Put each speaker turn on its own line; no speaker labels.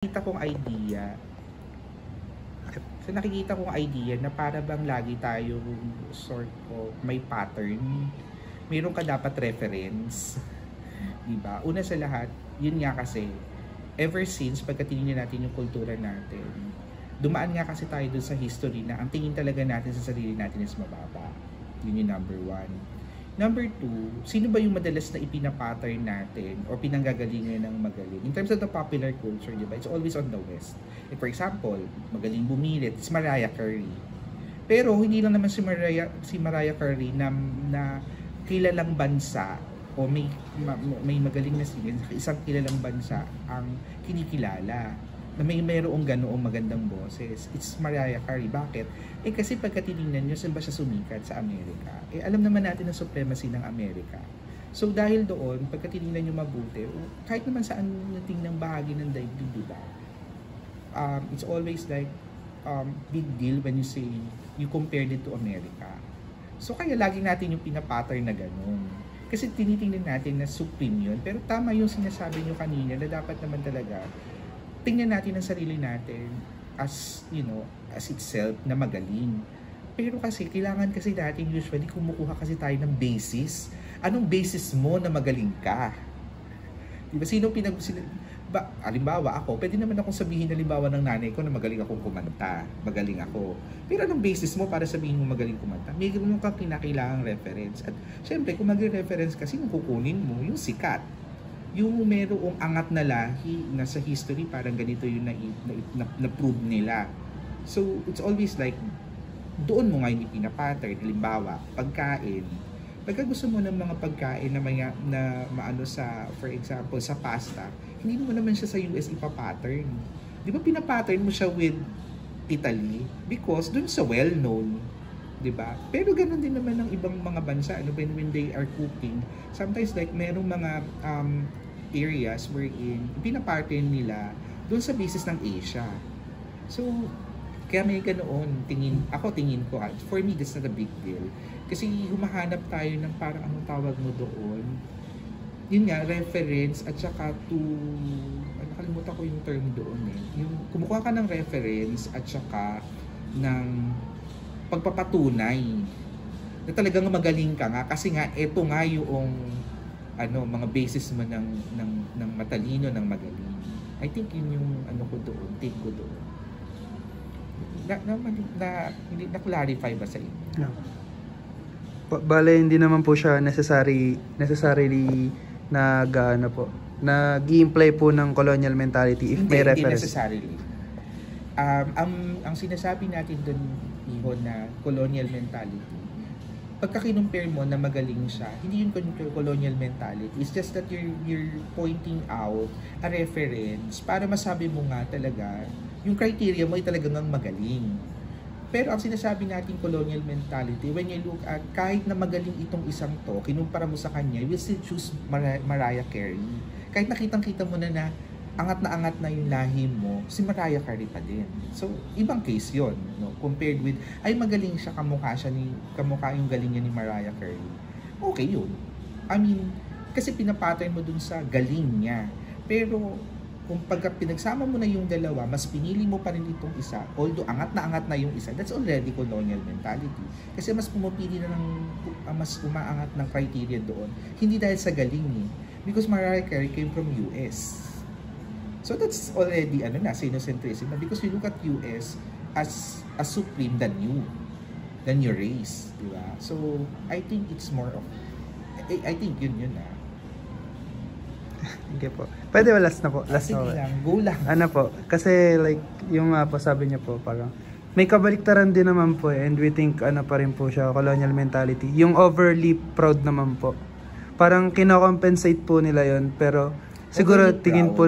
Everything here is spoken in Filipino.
Nakikita kong idea na para bang lagi tayong sort of may pattern. Meron ka dapat reference. Diba? Una sa lahat, yun nga kasi, ever since pagkatingin natin yung kultura natin, dumaan nga kasi tayo dun sa history na ang tingin talaga natin sa sarili natin is mababa. Yun yung number one. Number two, sino ba yung madalas na ipinapattern natin o pinanggagalingan ng magaling? In terms of the popular culture, diba? It's always on the West. For example, magaling bumilit, it's Mariah Carey. Pero hindi lang naman si Mariah Carey na kilalang bansa o may magaling na singer, isang kilalang bansa ang kinikilala na mayroong ganoong magandang boses. It's Mariah Carey. Bakit? Kasi pagka tinignan nyo, saan ba siya sumikat sa Amerika? Alam naman natin ang supremacy ng Amerika. So dahil doon, pagka tinignan nyo mabuti, kahit naman saan nating ng bahagi ng daigdig, diba? It's always like big deal when you say you compared it to America. So kaya lagi natin yung pinapattern na gano'n. Kasi tinitingnan natin na supreme yun. Pero tama yung sinasabi nyo kanina na dapat naman talaga tingnan natin ang sarili natin as, you know, as itself na magaling. Pero kasi, kailangan kasi natin usually kumukuha kasi tayo ng basis. Anong basis mo na magaling ka? Diba? Halimbawa ako, pwede naman akong sabihin halimbawa ng nanay ko na magaling akong kumanta. Magaling ako. Pero anong basis mo para sabihin mo magaling kumanta? May ganun kang kinakailangang reference. At syempre, kung mag-reference kasi, yung kukunin mo, yung sikat. Yung merong angat na lahi na sa history, parang ganito yung na-prove nila. So, it's always like, doon mo nga yung ipinapattern. Halimbawa, pagkain. Pagka gusto mo ng mga pagkain na maano sa, for example, sa pasta, hindi mo naman siya sa US ipapattern. Di ba pinapattern mo siya with Italy? Because doon sa well-known, di ba? Pero ganoon din naman ng ibang mga bansa, when they are cooking, sometimes like merong mga areas wherein pinapattern nila doon sa basis ng Asia. So, kaya may ganoon, tingin ko, for me, that's not a big deal. Kasi humahanap tayo ng parang anong tawag mo doon, yun nga, reference at saka nakalimutan ko yung term doon yung kumukuha ka ng reference at saka ng pagpapatunay na talagang magaling ka nga kasi nga ito nga yung mga basis mo ng matalino, ng magaling. I think yun yung take ko doon. Hindi na-clarify ba sa inyo?
No. Bale, hindi naman po siya necessarily nag-i-imply po ng colonial mentality if may reference.
Hindi necessarily. Ang sinasabi natin doon, Iho, na colonial mentality, pagka kinumpare mo na magaling siya, hindi yun colonial mentality. It's just that you're pointing out a reference para masabi mo nga talaga yung criteria mo ay talagang magaling. Pero ang sinasabi natin colonial mentality, when you look at kahit na magaling itong isang to, kinumpara mo sa kanya, you will still choose Mariah Carey. Kahit nakitang-kita mo na angat na yung lahi mo, si Mariah Carey pa din. So, ibang case yon, no? Compared with, ay magaling siya, kamukha yung galing niya ni Mariah Carey. Okay yun. I mean, kasi pinapattern mo dun sa galing niya. Pero, kung pagka pinagsama mo na yung dalawa, mas pinili mo pa rin itong isa, although angat na yung isa, that's already colonial mentality. Kasi mas pumipili na mas umaangat ng criteria doon. Hindi dahil sa galing because Mariah Carey came from US. So that's already sinocentrism. Because we look at US as supreme than your race, di ba? So I think it's more of, I think yun
Okay po. Pwede ba last na po? Last
na lang. Go lang.
Ano po? Kasi like, yung po sabi niya po, parang may kabaliktaran din naman po and we think pa rin po siya, colonial mentality. Yung overly proud naman po. Parang kinocompensate po nila yon pero siguro tingin po